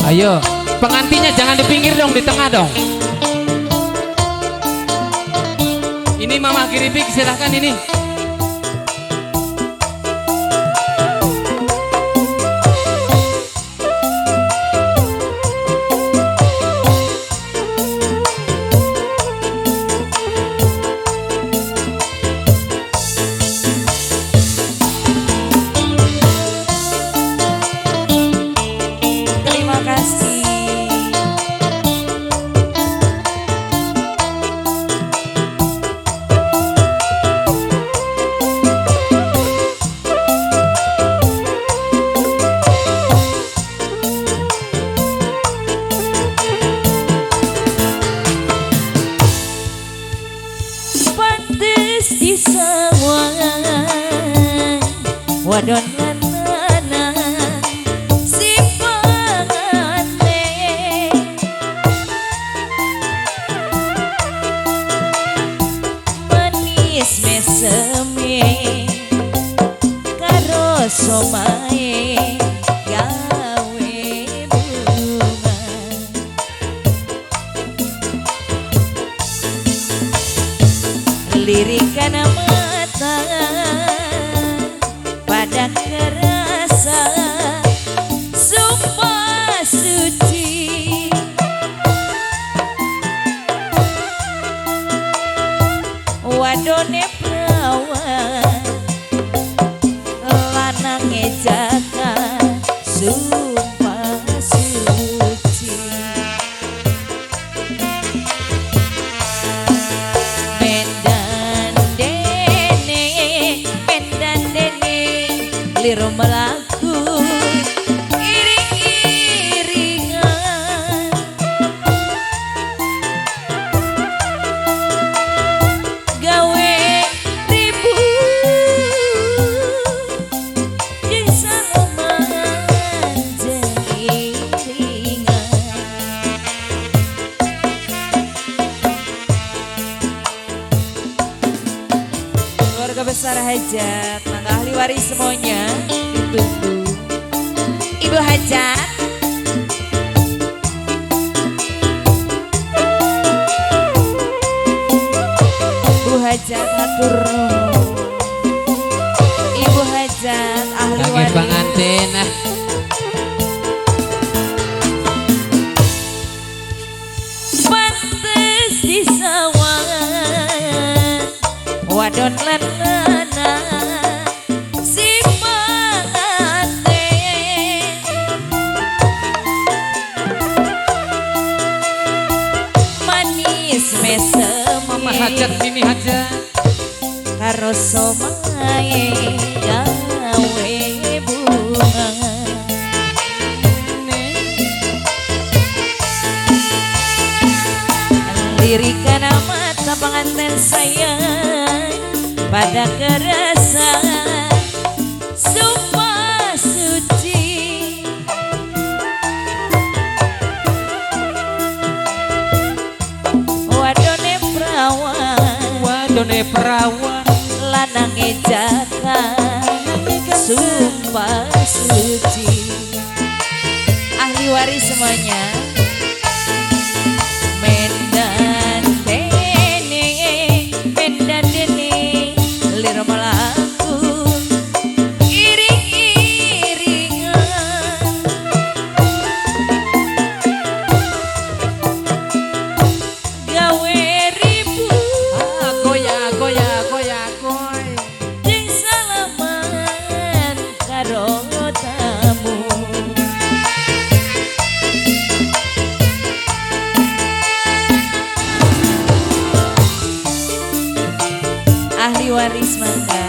Ayo, pengantinnya jangan di pinggir dong, di tengah dong. Ini Mama Kiripik, silahkan ini. Terima kasih. Pantes di sawang wadon lanang si pengantin manis meseme karo somae gawe bunga lirikan mata pada kerasa sumpah suci wadone perawan lanang jaka sumpah suci liru melaku iring-iringan gawe ribu jeung saloman jeung iringan keluarga besar hajat mangga ahli waris semuanya ditunggu. Ibu hajat Bu hajat hatur nuhun. Ibu hajat ahli Kangen waris pengantin nah. pantes di sawang wadon lanang si pengantin manis mesem Mama hajat, Mimi hajat. karo somae gawe bunga lirikan mata pengantin sayang pada kerasa sumpah suci wadone perawan lanang jaka sumpah suci ahli waris semuanya Medan dene lir melaku iring-iringan gawe ribu Goyah goy. jeung salaman karo tamu ahli waris mangga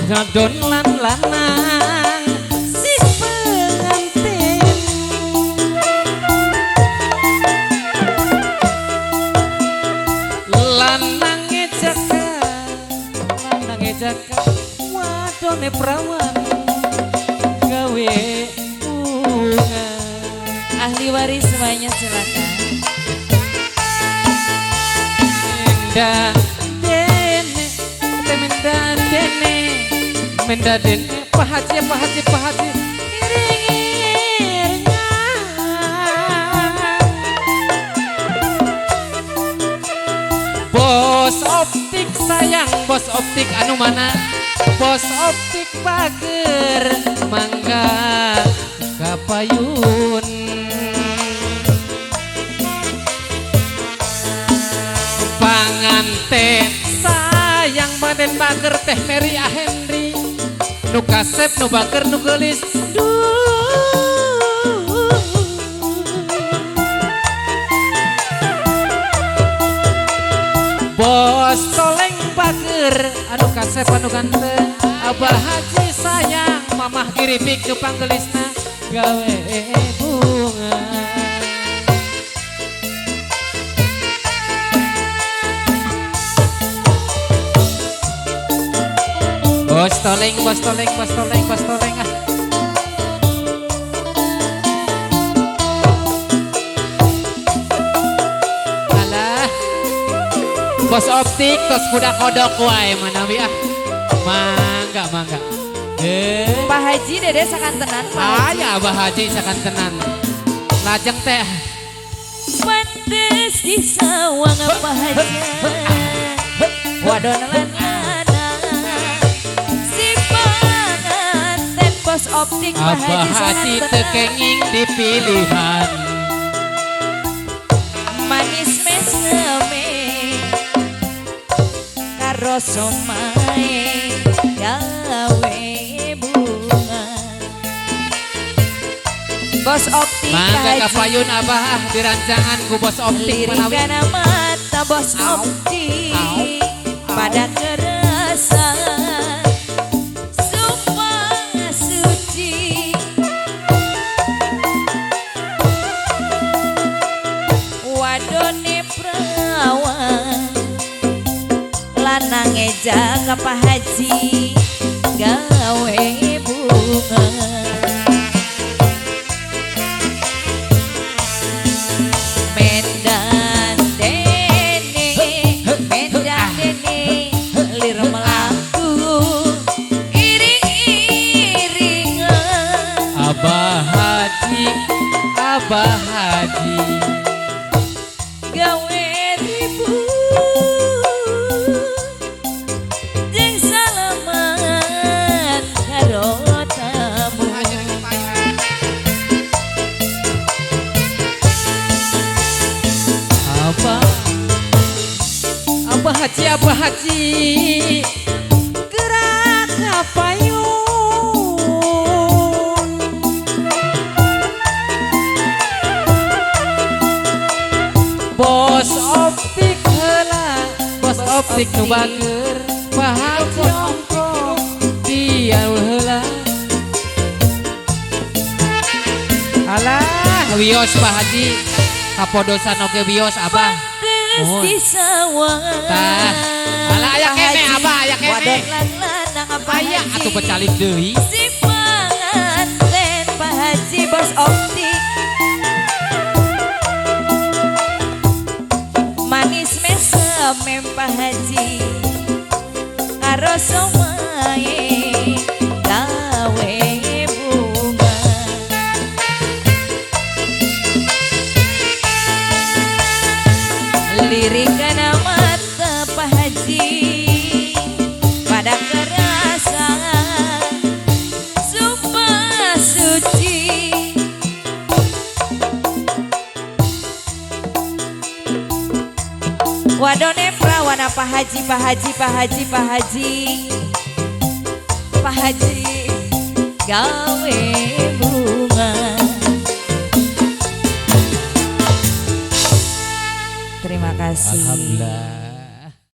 ngadon lan lanang si pengantin lanang ngejaka wadone perawan gawe bunga. Ahli waris semuanya silakan. Menda dene Pak Haji Bos optik sayang, bos optik anu mana? Bos optik pager mangga kapayun. Panganten sayang baden bager teh Mary Henry. Nu kasep nu bager nu geulis. Bos toleng bager anu kasep anu ganteng. Abah Haji sayang mamah kiripik nu panggelisna gawe bunga. Bos toleng ah. Alah, bos optik tos budak kodok wae manawi ah. Mangga. Pak Haji dede sakantenan Pak Haji. Aya Abah Haji sakantenan. Lajeng teh. Pantes di sawang Pak Haji. Wadon bos optik Abah Haji tekenging dipilihan. Manis meseme karo somae gawe bunga. Bos optik mangga kapayun Abah ah dirancangan ku bos optik manawi. Lirikana mata bos optik pada kerasa. Wadone perawan lanang ngejak Pak Haji gawe bunga. Medan dene lir melaku iring-iringan. Abah Haji gawe ribut jeung salaman karo tamu. Abah Haji gerak kapayun. Bos optik heula, bos optik nu bager Pak Haji ongkong dia heula. Alah wios Pak Haji kapodosan oge wios Abah. Di sawang. Tah, alah aya kene Abah, aya kene. Wadon lanang Pak Aya Haji. atuh becalik deui. Si panganten Pak Haji bos optik. Manis mesem Pak Haji karo somae gawe bunga. Lirikana mata Pak Haji pada kerasa sumpah suci. Wadone prawana Pak Haji gawe bunga. Terima kasih. Alhamdulillah.